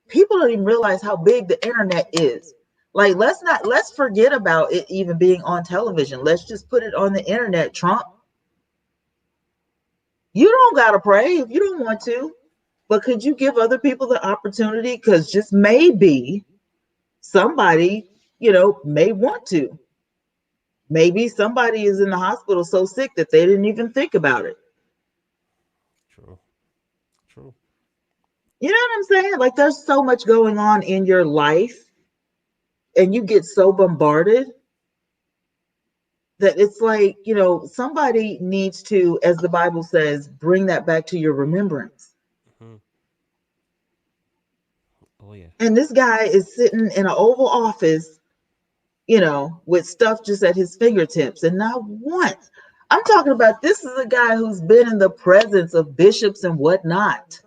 C: people don't even realize how big the internet is. Like, let's forget about it even being on television. Let's just put it on the internet, Trump. You don't got to pray if you don't want to, but could you give other people the opportunity? Because just maybe somebody, may want to. Maybe somebody is in the hospital so sick that they didn't even think about it.
A: true, true.
C: You know what I'm saying? Like, there's so much going on in your life, and you get so bombarded that it's like, somebody needs to, as the Bible says, bring that back to your remembrance.
A: Hmm. Oh yeah.
C: And this guy is sitting in an Oval Office, with stuff just at his fingertips. And not once. I'm talking about, this is a guy who's been in the presence of bishops and whatnot.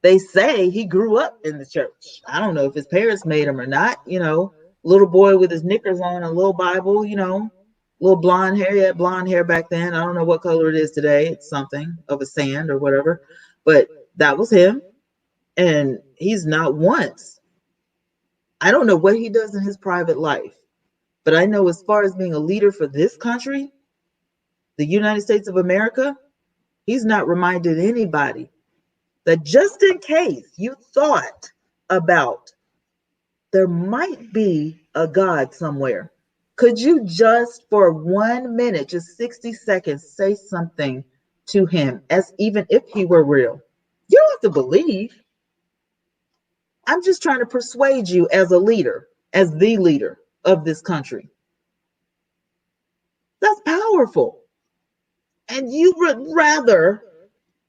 C: They say he grew up in the church. I don't know if his parents made him or not. Little boy with his knickers on, a little Bible, little blonde hair. He had blonde hair back then. I don't know what color it is today. It's something of a sand or whatever. But that was him. And he's not once. I don't know what he does in his private life. But I know, as far as being a leader for this country, the United States of America, he's not reminded anybody that just in case you thought about, there might be a God somewhere. Could you just for 1 minute, just 60 seconds, say something to him as even if he were real? You don't have to believe. I'm just trying to persuade you as a leader, as the leader of this country. That's powerful. And you would rather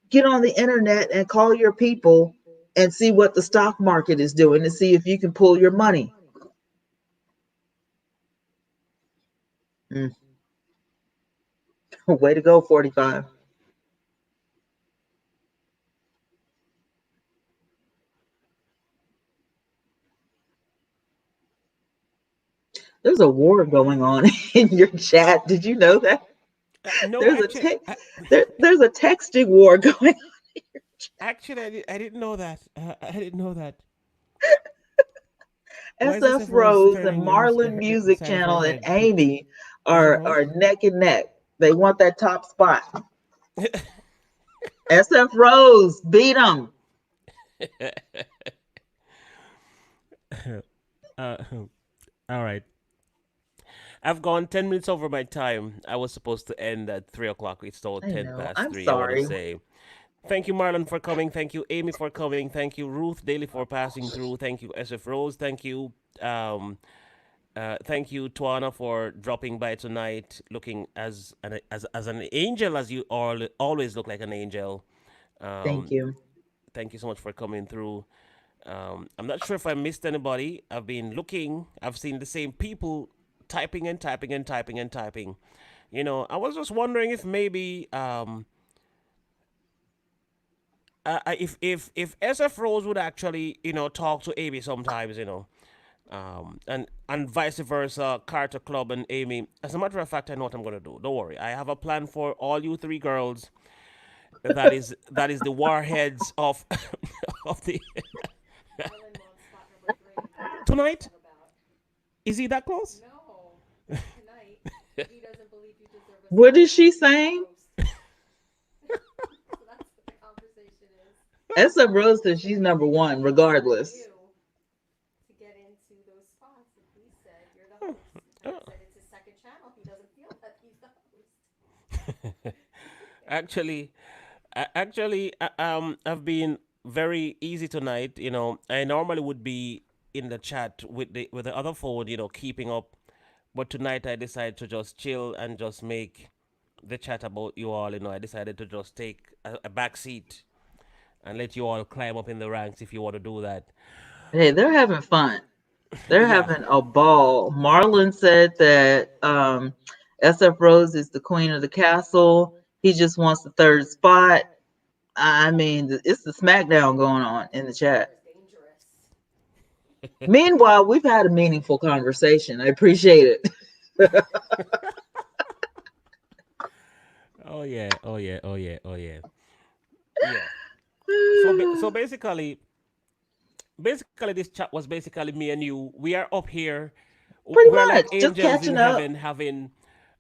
C: get on the internet and call your people and see what the stock market is doing to see if you can pull your money. Mm, way to go, 45. There's a war going on in your chat. Did you know that?
A: No,
C: There's a
A: actually,
C: te- there's a texting war going
A: actually, I didn't know that. I didn't know that.
C: on.
A: Why is
C: SF
A: SF Rose
C: Rose and
A: turning
C: Marlon
A: the
C: Music
A: side of her
C: Channel and
A: head?
C: Amy
A: SF Rose?
C: are neck and neck. They want that top spot. SF Rose beat them.
A: uh, all right. I've gone 10 minutes over my time. I was supposed to end at 3 o'clock. It's still
C: I
A: 10
C: know.
A: past
C: I'm
A: 3. I want to
C: sorry.
A: say thank you, Marlon, for coming. Thank you, Amy, for coming. Thank you, Ruth Daly, for passing through. Thank you, SF Rose. Um, thank you, Tuana, for dropping by tonight, looking as an angel, as you all always look like an angel.
C: Thank
A: Um,
C: you.
A: thank you so much for coming through. I'm not sure if I missed anybody. I've been looking. I've seen the same people typing and typing and typing and typing. I was just wondering if maybe if SF Rose would actually talk to Amy sometimes, and vice versa, Carter Club and Amy. As a matter of fact, I know what I'm gonna do. Don't worry, I have a plan for all you three girls. That is the warheads of of the
D: Marlon wants spot number 3. That's what it's
A: tonight.
D: all about.
A: Is he that close?
D: No, tonight he doesn't believe you deserve a
C: What
D: spot
C: is she
D: tonight, SF
C: saying?
D: Rose. So that's what the conversation is.
C: SF
D: So
C: Rose says she's number one,
D: for
C: regardless.
D: you to get into those spots, and he said you're the host. And I
A: Oh,
D: said it's his second channel. He doesn't feel that he's the host.
A: actually, I've been very easy tonight. I normally would be in the chat with the other phone, keeping up. But tonight I decided to just chill and just make the chat about you all. I decided to just take a back seat and let you all climb up in the ranks if you want to do that.
C: Hey, they're having fun. They're
A: Yeah.
C: having a ball. Marlon said that SF Rose is the queen of the castle. He just wants the third spot. I mean, it's the smackdown going on in the
D: Carter
C: chat.
D: is dangerous.
C: Meanwhile, we've had a meaningful conversation. I appreciate it.
A: Oh yeah. Oh yeah. Oh yeah. Oh yeah. Yeah. So basically this chat was basically me and you. We are up here.
C: Pretty
A: We're like
C: much just
A: angels in
C: catching up.
A: heaven having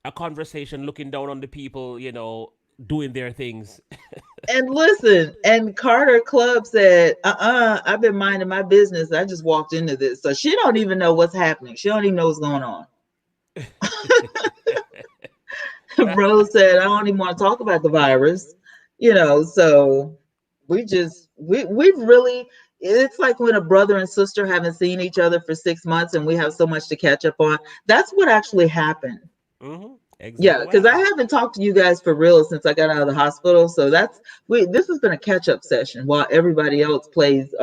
A: a conversation, looking down on the people, doing their things.
C: And listen, and Carter Club said, I've been minding my business. I just walked into this. So she don't even know what's happening. She don't even know what's going on. Rose said, I don't even want to talk about the virus. So we've really, it's like when a brother and sister haven't seen each other for 6 months and we have so much to catch up on. That's what actually happened. Yeah,
A: Exactly what
C: because I
A: happened.
C: haven't talked to you guys for real since I got out of the hospital. So this has been a catch up session while everybody else plays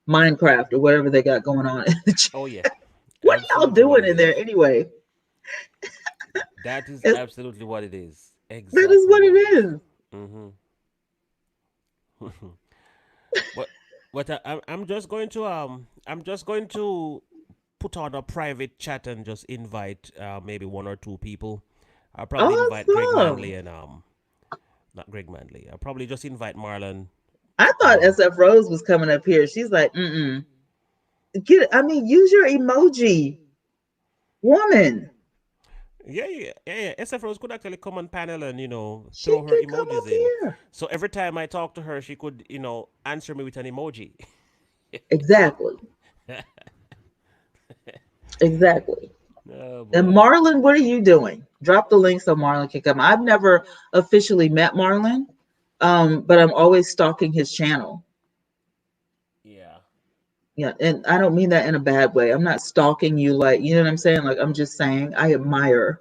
C: Minecraft or whatever they got going on in the chat.
A: Oh yeah.
C: What are y'all
A: Absolutely what
C: doing
A: it
C: in there
A: is.
C: anyway?
A: That is
C: It's,
A: absolutely what it is.
C: that is
A: Exactly
C: what it
A: what it is.
C: is.
A: Mm-hmm. but but I'm just going to put on a private chat and just invite maybe one or two people. I'll probably invite Greg
C: Awesome.
A: Manley and not Greg Manley. I'll probably just invite Marlon.
C: I thought
A: Um
C: SF Rose was coming up here. She's like, I mean, use your emoji, woman.
A: yeah. SF Rose could actually come on panel and
C: She
A: throw her
C: could come
A: emojis
C: up
A: in.
C: here.
A: So every time I talk to her, she could answer me with an emoji.
C: Exactly. Exactly.
A: Oh
C: And
A: boy.
C: Marlon, what are you doing? Drop the link so Marlon can come. I've never officially met Marlon, but I'm always stalking his channel.
A: Yeah.
C: Yeah, and I don't mean that in a bad way. I'm not stalking you, like, you know what I'm saying? Like, I'm just saying I admire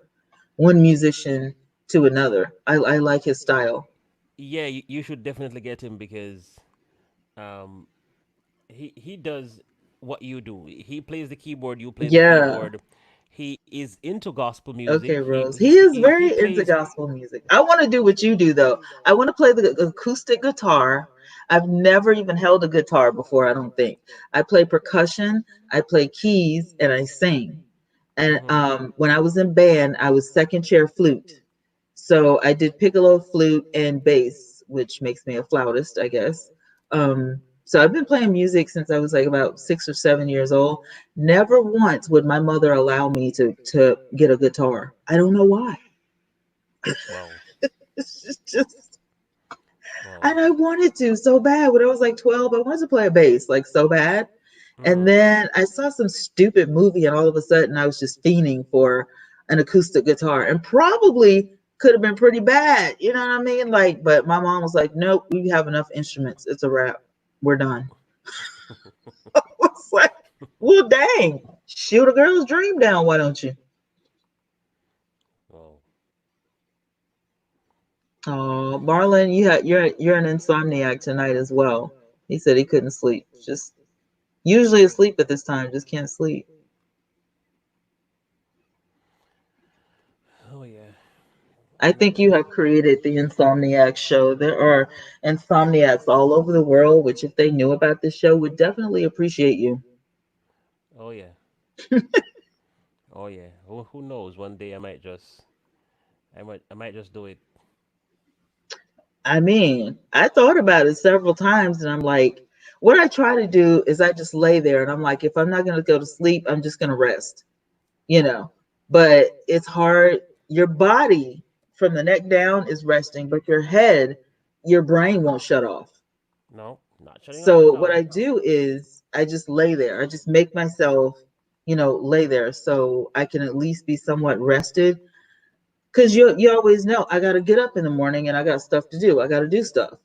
C: one musician to another. I like his style.
A: Yeah, you should definitely get him because um he does what you do. He plays the keyboard, you play the
C: Yeah.
A: keyboard. He is into gospel music.
C: Okay,
A: He
C: Rose.
A: he
C: He is
A: he
C: very into
A: plays.
C: gospel music. I want to do what you do, though. I want to play the acoustic guitar. I've never even held a guitar before, I don't think. I play percussion, I play keys, and I sing. And
A: Mhm.
C: when I was in band, I was second chair flute. So I did piccolo, flute, and bass, which makes me a flautist, I guess. So I've been playing music since I was like about 6 or 7 years old. Never once would my mother allow me to get a guitar. I don't know why.
A: Wow.
C: It's just,
A: Wow.
C: and I wanted to so bad. When I was like 12, I wanted to play a bass like so bad. And
A: Mhm.
C: then I saw some stupid movie, and all of a sudden I was just fiending for an acoustic guitar, and probably could have been pretty bad. You know what I mean? Like, but my mom was like, "Nope, we have enough instruments. It's a wrap. We're done." I was like, "Well, dang, shoot a girl's dream down. Why don't you?"
A: Wow.
C: Oh, Marlon, you're an insomniac tonight as well. He said he couldn't sleep. Just usually asleep at this time, just can't sleep.
A: Oh yeah.
C: I think
A: No.
C: you have created the Insomniac show. There are insomniacs all over the world, which, if they knew about this show, would definitely appreciate you.
A: Oh yeah. Oh yeah. Who knows? One day I might just do it.
C: I mean, I thought about it several times, and I'm like, what I try to do is I just lay there, and I'm like, if I'm not going to go to sleep, I'm just going to rest, you know. But it's hard. Your body from the neck down is resting, but your head, your brain won't shut off.
A: No, not shutting off
C: So
A: at
C: what
A: all.
C: I do is I just lay there. I just make myself, lay there so I can at least be somewhat rested. Cause you always know I gotta get up in the morning and I got stuff to do. I gotta do stuff.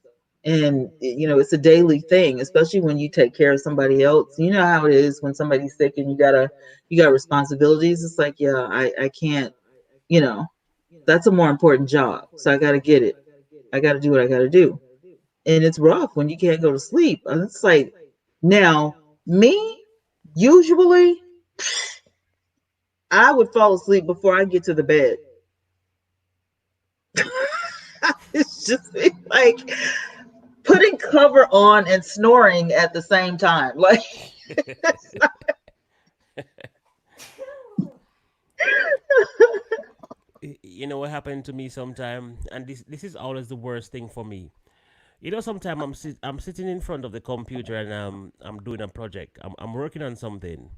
C: And it's a daily thing, especially when you take care of somebody else. You know how it is when somebody's sick and you got responsibilities. It's like, yeah, I can't, you know, that's a more important job. So I gotta get it. I gotta do what I gotta do. And it's rough when you can't go to sleep. And it's like, now, me, usually, I would fall asleep before I get to the bed. It's just like putting cover on and snoring at the same time. Like,
A: You know what happened to me sometime, and this is always the worst thing for me. You know, sometimes I'm sitting in front of the computer and I'm doing a project. I'm working on something,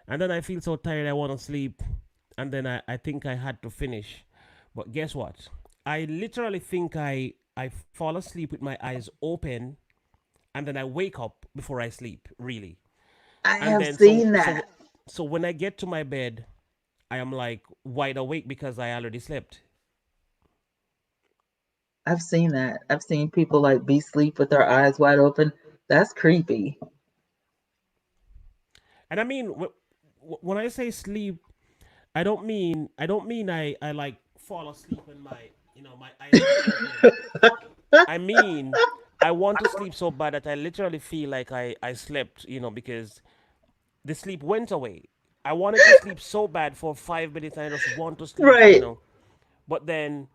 A: and then I feel so tired I want to sleep, and then I think I had to finish, but guess what? I literally think I fall asleep with my eyes open, and then I wake up before I sleep. Really,
C: I
A: and
C: have
A: then so
C: seen
A: so
C: that.
A: so when I get to my bed, I am like wide awake because I already slept.
C: I've seen that. I've seen people like be asleep with their eyes wide open. That's creepy.
A: And I mean, when I say sleep, I don't mean I like fall asleep and my eyes are open. I mean I want to sleep so bad that I literally feel like I slept, because the sleep went away. I wanted to sleep so bad for 5 minutes and I just want to sleep,
C: Right.
A: but then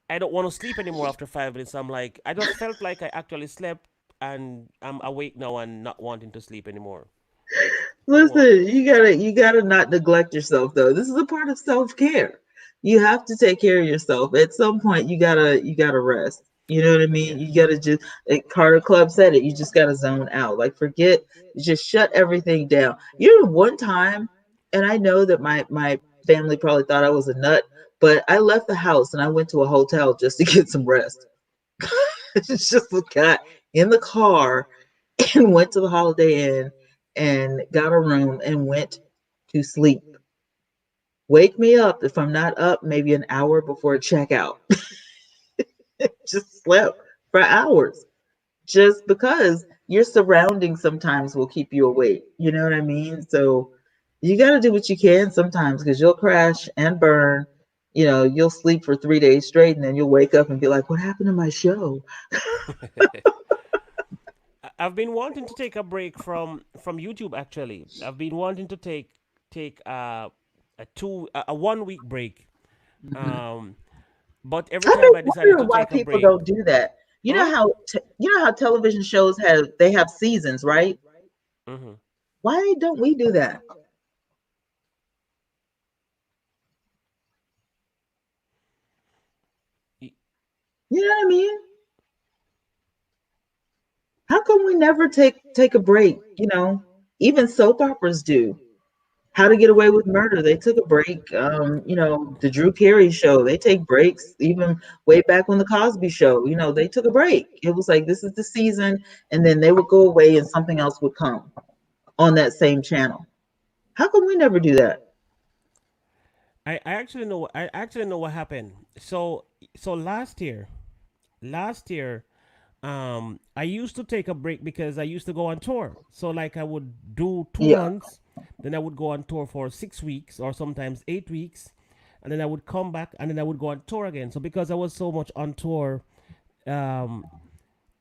A: I don't want to sleep anymore after 5 minutes. I'm like, I just felt like I actually slept and I'm awake now and not wanting to sleep anymore. What?
C: Listen, you gotta not neglect yourself though. This is a part of self-care. You have to take care of yourself. At some point you gotta rest. You know what I mean?
A: Yeah.
C: You gotta just, like Carter Club said it, you just gotta zone out. Like, forget, just shut everything down. One time, and I know that my family probably thought I was a nut, but I left the house and I went to a hotel just to get some rest. Just got in the car and went to the Holiday Inn and got a room and went to sleep. Wake me up if I'm not up maybe an hour before checkout. Just slept for hours just because your surroundings sometimes will keep you awake. You know what I mean? So you got to do what you can sometimes because you'll crash and burn. You know, you'll sleep for 3 days straight and then you'll wake up and be like, what happened to my show?
A: I've been wanting to take a break from YouTube. Actually, I've been wanting to take a 1 week break.
C: Mhm.
A: Um, but every
C: I've
A: time
C: been
A: I decided to
C: wondering why
A: take a
C: people
A: break,
C: don't do that.
A: hmm?
C: You know how television shows have seasons, right?
A: Hmm.
C: Why don't we do that? You know what I mean? How come we never take a break? You know, even soap operas do. How to Get Away with Murder, they took a break. You know, the Drew Carey show, they take breaks. Even way back on the Cosby Show, you know, they took a break. It was like this is the season, and then they would go away, and something else would come on that same channel. How come we never do that?
A: I actually know what happened. So last year, I used to take a break because I used to go on tour. So like I would do two
C: Yeah.
A: months, then I would go on tour for 6 weeks or sometimes 8 weeks, and then I would come back and then I would go on tour again. So because I was so much on tour, um,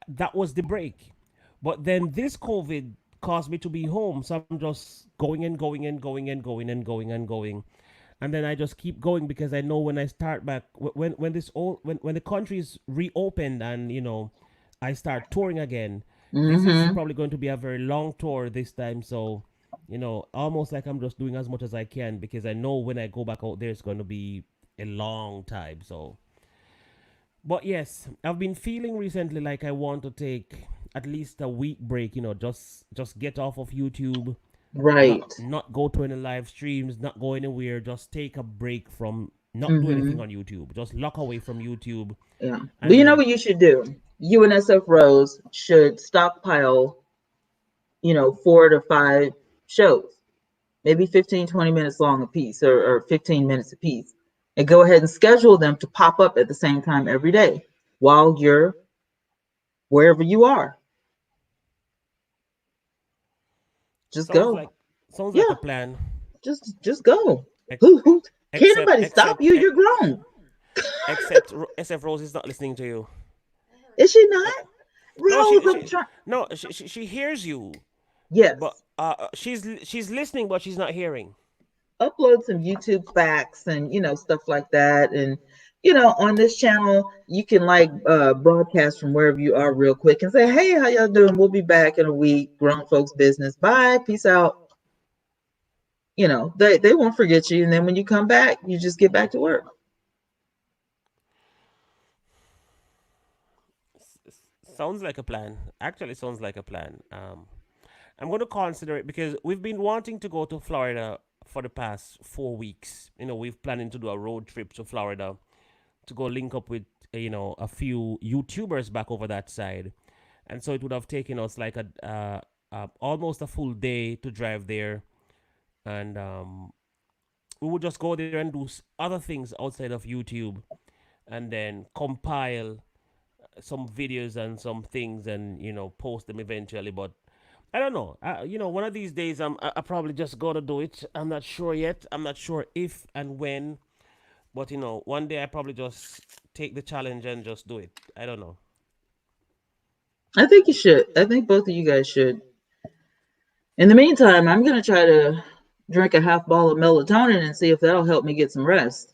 A: that was the break. But then this COVID caused me to be home, so I'm just going and going and going and going and going and going, and then I just keep going because I know when I start back, when the countries reopened and I start touring again. This is
C: Mm-hmm.
A: probably going to be a very long tour this time, so almost like I'm just doing as much as I can because I know when I go back out there, it's going to be a long time. So but yes, I've been feeling recently like I want to take at least a week break. Just get off of YouTube, not
C: Right.
A: not go to any live streams, not go anywhere. Just take a break from not do anything
C: Mm-hmm.
A: on YouTube. Just lock away from YouTube,
C: Yeah. But
A: and
C: you know
A: then
C: what you should do? UNSF Rose should stockpile, 4 to 5 shows, maybe 15, 20 minutes long a piece, or 15 minutes a piece, and go ahead and schedule them to pop up at the same time every day while you're wherever you are. Just
A: sounds
C: go.
A: like sounds like
C: Yeah,
A: a plan.
C: just go.
A: Ex-
C: Who can't
A: Except
C: nobody stop
A: except
C: you?
A: ex-
C: You're grown.
A: SF Rose is not listening to you.
C: Is she not?
A: No,
C: Rose, I'm trying.
A: she hears you, but
C: Yes.
A: she's listening, but she's not hearing.
C: Upload some YouTube facts and stuff like that. And on this channel, you can like broadcast from wherever you are real quick and say, "Hey, how y'all doing? We'll be back in a week. Grown folks business. Bye. Peace out." They won't forget you. And then when you come back, you just get back to work.
A: Sounds like a plan. Actually, sounds like a plan. I'm going to consider it because we've been wanting to go to Florida for the past 4 weeks. We've planning to do a road trip to Florida to go link up with a few YouTubers back over that side, and so it would have taken us like almost a full day to drive there, and we would just go there and do other things outside of YouTube, and then compile some videos and some things and post them eventually. But I don't know. One of these days I probably just gotta do it. I'm not sure yet. I'm not sure if and when. But one day I probably just take the challenge and just do it. I don't know.
C: I think you should. I think both of you guys should. In the meantime, I'm going to try to drink a half ball of melatonin and see if that'll help me get some rest.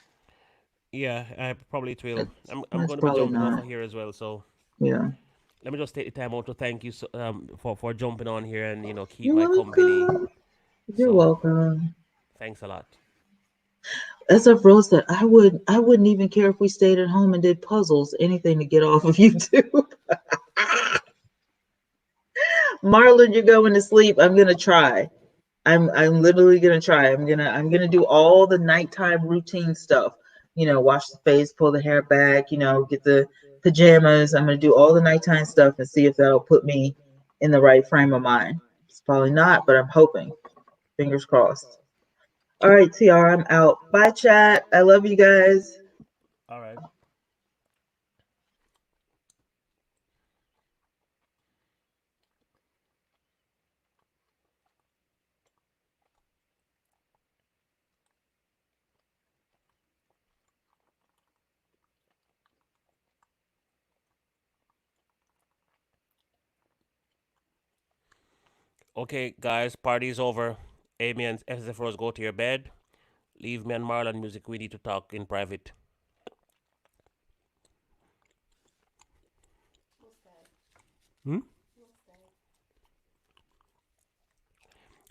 A: Yeah, I probably it will. I'm
C: That's
A: gonna be
C: probably
A: jumping off
C: not.
A: of here as well. So
C: Yeah.
A: let me just take the time out to thank you for jumping on here and keep
C: You're
A: my company.
C: welcome. You're
A: So
C: welcome.
A: thanks a lot.
C: SF Rose said, I wouldn't even care if we stayed at home and did puzzles, anything to get off of YouTube. Marlon, you're going to sleep. I'm gonna try. I'm literally gonna try. I'm gonna do all the nighttime routine stuff. Wash the face, pull the hair back, get the pajamas. I'm gonna do all the nighttime stuff and see if that'll put me in the right frame of mind. It's probably not, but I'm hoping. Fingers crossed. All right, TR, I'm out. Bye, chat. I love you guys.
A: All right. Okay, guys, party's over. Amy and SFROs Rose, go to your bed. Leave me and Marlon music. We need to talk in private.
D: We'll stay.
A: Hmm?
D: We'll stay.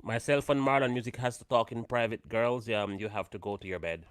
A: Myself and Marlon music has to talk in private. Girls, you have to go to your bed.